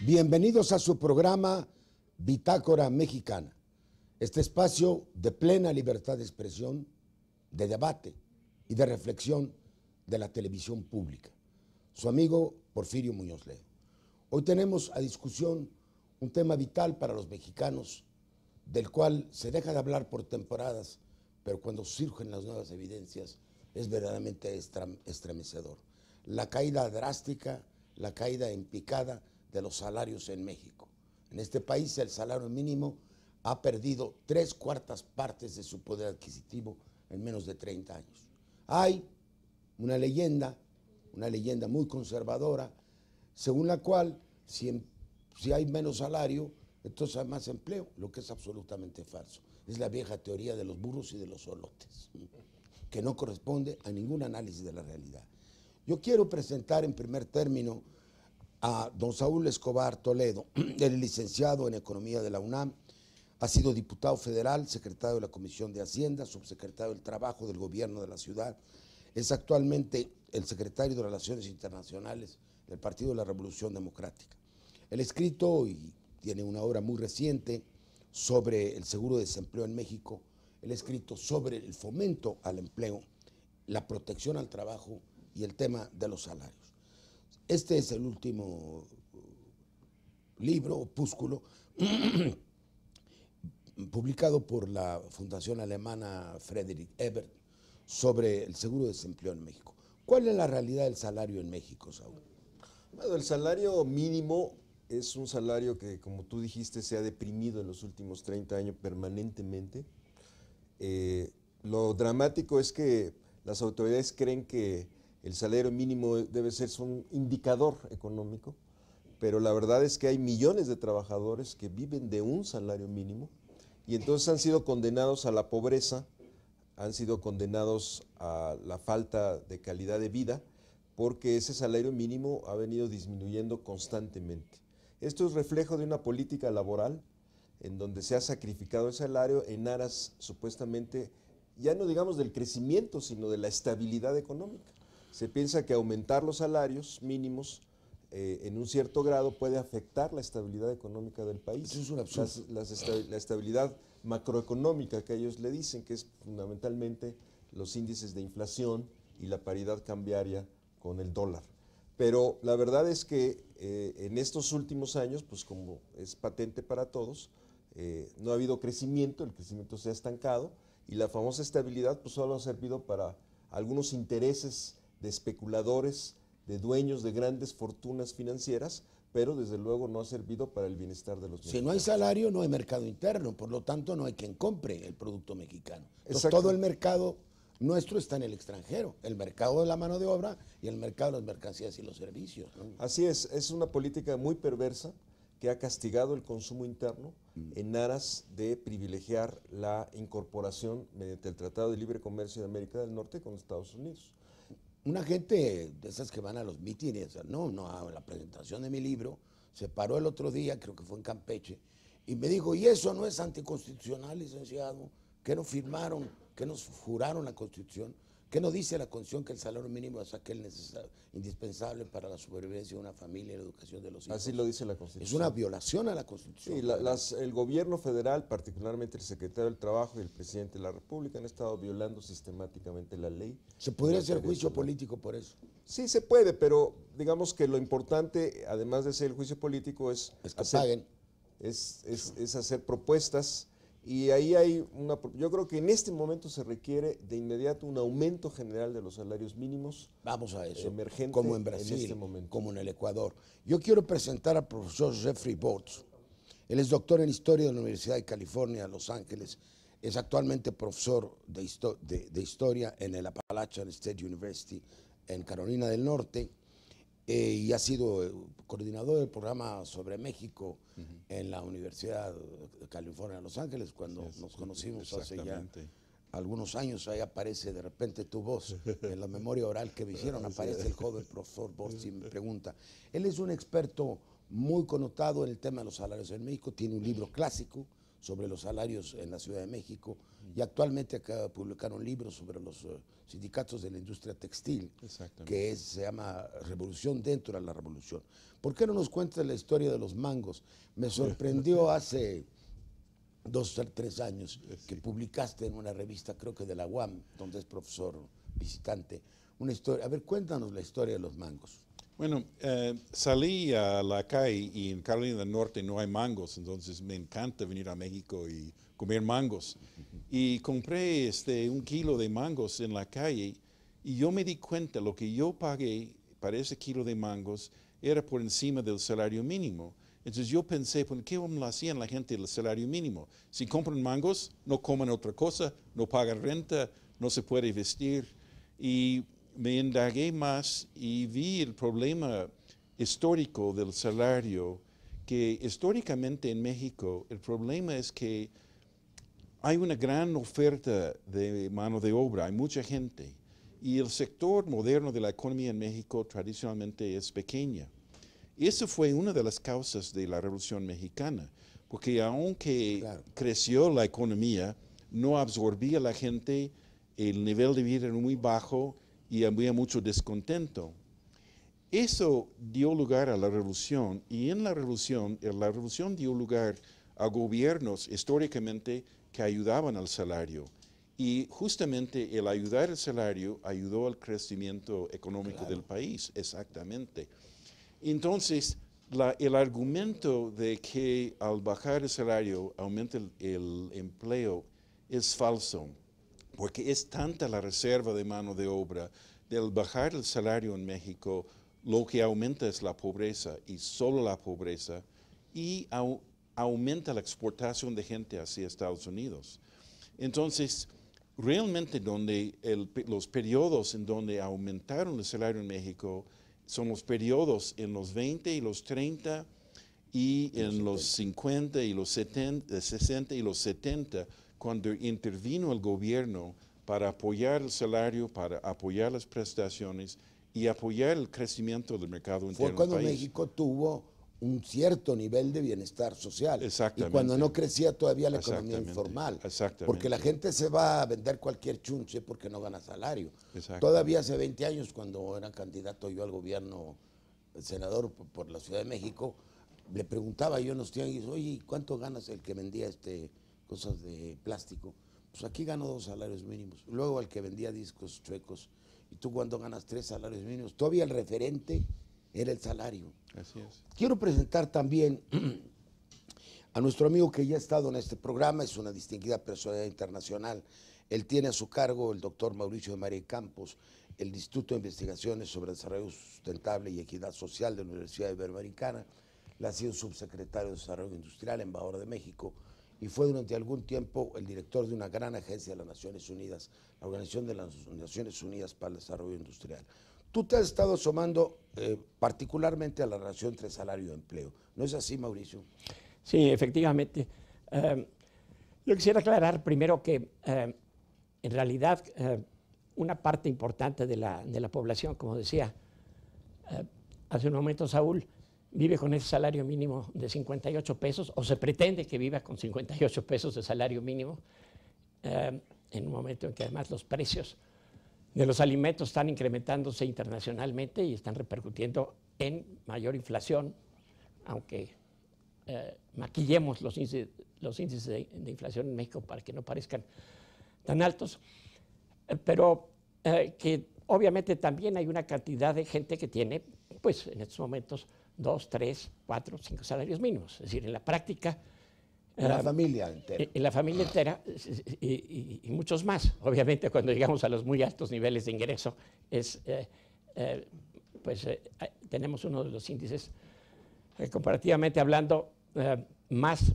Bienvenidos a su programa Bitácora Mexicana, este espacio de plena libertad de expresión, de debate y de reflexión de la televisión pública. Su amigo Porfirio Muñoz Ledo. Hoy tenemos a discusión un tema vital para los mexicanos, del cual se deja de hablar por temporadas, pero cuando surgen las nuevas evidencias es verdaderamente estremecedor. La caída drástica, la caída en picada de los salarios en México. En este país el salario mínimo ha perdido 3/4 partes de su poder adquisitivo en menos de 30 años. Hay una leyenda muy conservadora, según la cual si hay menos salario, entonces hay más empleo, lo que es absolutamente falso. Es la vieja teoría de los burros y de los solotes, que no corresponde a ningún análisis de la realidad. Yo quiero presentar en primer término a don Saúl Escobar Toledo. Él es licenciado en Economía de la UNAM, ha sido diputado federal, secretario de la Comisión de Hacienda, subsecretario del Trabajo del Gobierno de la Ciudad. Es actualmente el secretario de Relaciones Internacionales del Partido de la Revolución Democrática. Él ha escrito y tiene una obra muy reciente sobre el seguro de desempleo en México. Él ha escrito sobre el fomento al empleo, la protección al trabajo y el tema de los salarios. Este es el último libro, opúsculo, publicado por la Fundación Alemana Friedrich Ebert sobre el seguro de desempleo en México. ¿Cuál es la realidad del salario en México, Saúl? Bueno, el salario mínimo es un salario que, como tú dijiste, se ha deprimido en los últimos 30 años permanentemente. Lo dramático es que las autoridades creen que el salario mínimo debe ser un indicador económico, pero la verdad es que hay millones de trabajadores que viven de un salario mínimo y entonces han sido condenados a la pobreza, han sido condenados a la falta de calidad de vida, porque ese salario mínimo ha venido disminuyendo constantemente. Esto es reflejo de una política laboral en donde se ha sacrificado el salario en aras supuestamente, ya no digamos del crecimiento, sino de la estabilidad económica. Se piensa que aumentar los salarios mínimos en un cierto grado puede afectar la estabilidad económica del país. Eso es un absurdo. La estabilidad macroeconómica que ellos le dicen, que es fundamentalmente los índices de inflación y la paridad cambiaria con el dólar. Pero la verdad es que en estos últimos años, pues como es patente para todos, no ha habido crecimiento, el crecimiento se ha estancado y la famosa estabilidad pues solo ha servido para algunos intereses de especuladores, de dueños de grandes fortunas financieras, pero desde luego no ha servido para el bienestar de los mexicanos. Si no hay salario, no hay mercado interno, por lo tanto no hay quien compre el producto mexicano. Entonces, todo el mercado nuestro está en el extranjero, el mercado de la mano de obra y el mercado de las mercancías y los servicios, ¿no? Así es una política muy perversa que ha castigado el consumo interno en aras de privilegiar la incorporación mediante el Tratado de Libre Comercio de América del Norte con Estados Unidos. Una gente de esas que van a los mítines, a la presentación de mi libro, se paró el otro día, creo que fue en Campeche, y me dijo, ¿y eso no es anticonstitucional, licenciado? ¿Qué no firmaron? ¿Qué nos juraron la Constitución? ¿Qué no dice la Constitución que el salario mínimo es aquel indispensable para la supervivencia de una familia y la educación de los hijos? Así lo dice la Constitución. Es una violación a la Constitución. Sí, el gobierno federal, particularmente el secretario del Trabajo y el presidente de la República, han estado violando sistemáticamente la ley. ¿Se podría hacer juicio político por eso? Sí, se puede, pero digamos que lo importante, además de ser el juicio político, es que paguen. Es hacer propuestas. Y ahí hay yo creo que en este momento se requiere de inmediato un aumento general de los salarios mínimos. Vamos a eso, emergente como en Brasil, en este momento. Como en el Ecuador. Yo quiero presentar al profesor Jeffrey Bortz. Él es doctor en Historia de la Universidad de California, Los Ángeles. Es actualmente profesor de Historia en el Appalachian State University en Carolina del Norte. Y ha sido coordinador del programa sobre México en la Universidad de California de Los Ángeles, cuando nos conocimos hace ya algunos años. Ahí aparece de repente tu voz en la memoria oral que me hicieron, aparece el joven profesor Bortz y me pregunta. Él es un experto muy connotado en el tema de los salarios en México, tiene un libro clásico sobre los salarios en la Ciudad de México y actualmente acaba de publicar un libro sobre los sindicatos de la industria textil, que se llama Revolución dentro de la Revolución. ¿Por qué no nos cuentas la historia de los mangos? Me sorprendió hace 2 o 3 años que publicaste en una revista, creo que de la UAM, donde es profesor visitante, una historia. A ver, cuéntanos la historia de los mangos. Bueno, salí a la calle y en Carolina del Norte no hay mangos, entonces me encanta venir a México y comer mangos. Y compré 1 kilo de mangos en la calle y yo me di cuenta lo que yo pagué para ese kilo de mangos era por encima del salario mínimo. Entonces yo pensé, ¿por qué lo hacían la gente del salario mínimo? Si compran mangos, no comen otra cosa, no pagan renta, no se puede vestir. Y me indagué más y vi el problema histórico del salario, que históricamente en México el problema es que hay una gran oferta de mano de obra, hay mucha gente, y el sector moderno de la economía en México tradicionalmente es pequeña. Eso fue una de las causas de la Revolución Mexicana, porque aunque creció la economía, no absorbía la gente, el nivel de vida era muy bajo y había mucho descontento. Eso dio lugar a la revolución, y en la revolución dio lugar a gobiernos históricamente que ayudaban al salario. Y justamente el ayudar al salario ayudó al crecimiento económico del país, exactamente. Entonces, el argumento de que al bajar el salario aumenta el empleo es falso, porque es tanta la reserva de mano de obra. Del bajar el salario en México, lo que aumenta es la pobreza y solo la pobreza, y aumenta la exportación de gente hacia Estados Unidos. Entonces, realmente los periodos en donde aumentaron el salario en México son los periodos en los 20 y los 30 y en los 50 y los 60 y los 70, cuando intervino el gobierno para apoyar el salario, para apoyar las prestaciones y apoyar el crecimiento del mercado interno del país. Fue cuando México tuvo un cierto nivel de bienestar social. Exactamente. Y cuando no crecía todavía la economía informal. Exactamente. Porque la gente se va a vender cualquier chunche porque no gana salario. Todavía hace 20 años, cuando era candidato yo al gobierno, el senador por la Ciudad de México, le preguntaba yo en los tianguis, oye, ¿cuánto ganas el que vendía cosas de plástico? Pues aquí gano 2 salarios mínimos. Luego al que vendía discos chuecos, ¿y tú cuánto ganas? 3 salarios mínimos. Todavía el referente era el salario. Así es. Quiero presentar también a nuestro amigo que ya ha estado en este programa, es una distinguida personalidad internacional. Él tiene a su cargo, el doctor Mauricio de María Campos, el Instituto de Investigaciones sobre Desarrollo Sustentable y Equidad Social de la Universidad Iberoamericana. Él ha sido subsecretario de Desarrollo Industrial, embajador de México, y fue durante algún tiempo el director de una gran agencia de las Naciones Unidas, la Organización de las Naciones Unidas para el Desarrollo Industrial. Tú te has estado asomando particularmente a la relación entre salario y empleo. ¿No es así, Mauricio? Sí, efectivamente. Yo quisiera aclarar primero que en realidad una parte importante de la población, como decía hace un momento Saúl, vive con ese salario mínimo de 58 pesos, o se pretende que viva con 58 pesos de salario mínimo, en un momento en que además los precios de los alimentos están incrementándose internacionalmente y están repercutiendo en mayor inflación, aunque maquillemos los índices de inflación en México para que no parezcan tan altos, pero que obviamente también hay una cantidad de gente que tiene, pues en estos momentos, 2, 3, 4, 5 salarios mínimos. Es decir, en la práctica... En la familia entera. En la familia entera y muchos más. Obviamente, cuando llegamos a los muy altos niveles de ingreso, tenemos uno de los índices, comparativamente hablando, más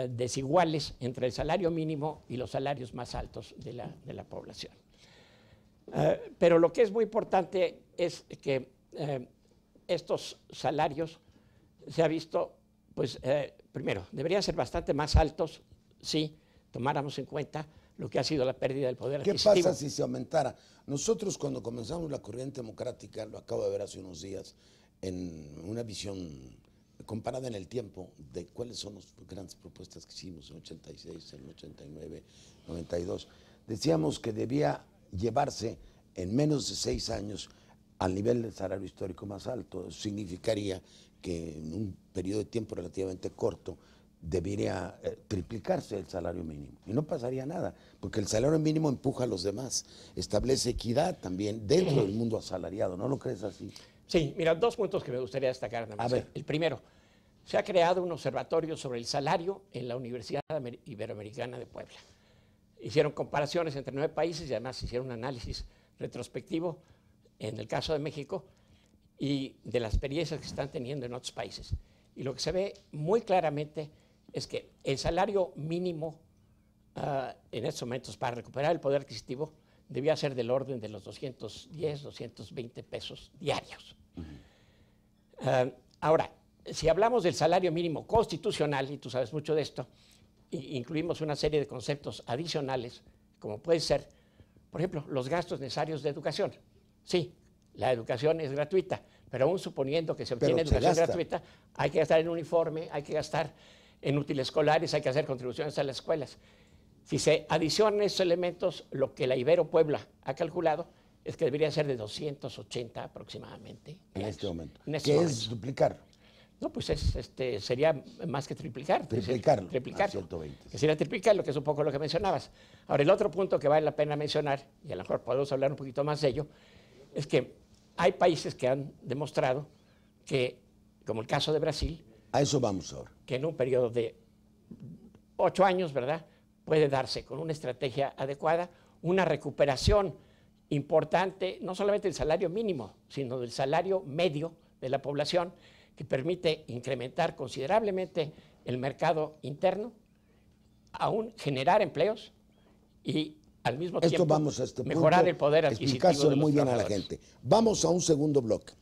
desiguales entre el salario mínimo y los salarios más altos de la población. Pero lo que es muy importante es que estos salarios se ha visto, pues, primero, deberían ser bastante más altos si tomáramos en cuenta lo que ha sido la pérdida del poder adquisitivo. ¿Qué pasa si se aumentara? Nosotros cuando comenzamos la corriente democrática, lo acabo de ver hace unos días, en una visión comparada en el tiempo de cuáles son las grandes propuestas que hicimos en 86, en 89, 92. Decíamos que debía llevarse en menos de 6 años al nivel del salario histórico más alto. Eso significaría que en un periodo de tiempo relativamente corto debería triplicarse el salario mínimo. Y no pasaría nada, porque el salario mínimo empuja a los demás, establece equidad también dentro del mundo asalariado. ¿No lo crees así? Sí, mira, 2 puntos que me gustaría destacar. A ver. El primero, se ha creado un observatorio sobre el salario en la Universidad Iberoamericana de Puebla. Hicieron comparaciones entre 9 países y además hicieron un análisis retrospectivo en el caso de México y de las experiencias que están teniendo en otros países. Y lo que se ve muy claramente es que el salario mínimo en estos momentos para recuperar el poder adquisitivo debía ser del orden de los 210, 220 pesos diarios. Ahora, si hablamos del salario mínimo constitucional, y tú sabes mucho de esto, incluimos una serie de conceptos adicionales, como puede ser, por ejemplo, los gastos necesarios de educación. Sí, la educación es gratuita, pero aún suponiendo que se obtiene educación gratuita, hay que gastar en uniforme, hay que gastar en útiles escolares, hay que hacer contribuciones a las escuelas. Si se adicionan esos elementos, lo que la Ibero Puebla ha calculado es que debería ser de 280 aproximadamente. En este momento. ¿Qué es duplicar? No, pues sería más que triplicar. Triplicarlo. Triplicar. 120. Que sería triplicar, lo que es un poco lo que mencionabas. Ahora, el otro punto que vale la pena mencionar, y a lo mejor podemos hablar un poquito más de ello, es que hay países que han demostrado que, como el caso de Brasil, a eso vamos ahora, que en un periodo de 8 años, ¿verdad?, puede darse con una estrategia adecuada, una recuperación importante, no solamente del salario mínimo, sino del salario medio de la población, que permite incrementar considerablemente el mercado interno, aún generar empleos y al mismo tiempo vamos a este mejorar punto, el poder adquisitivo de los muy bien a la trabajadores. gente. Vamos a un segundo bloque.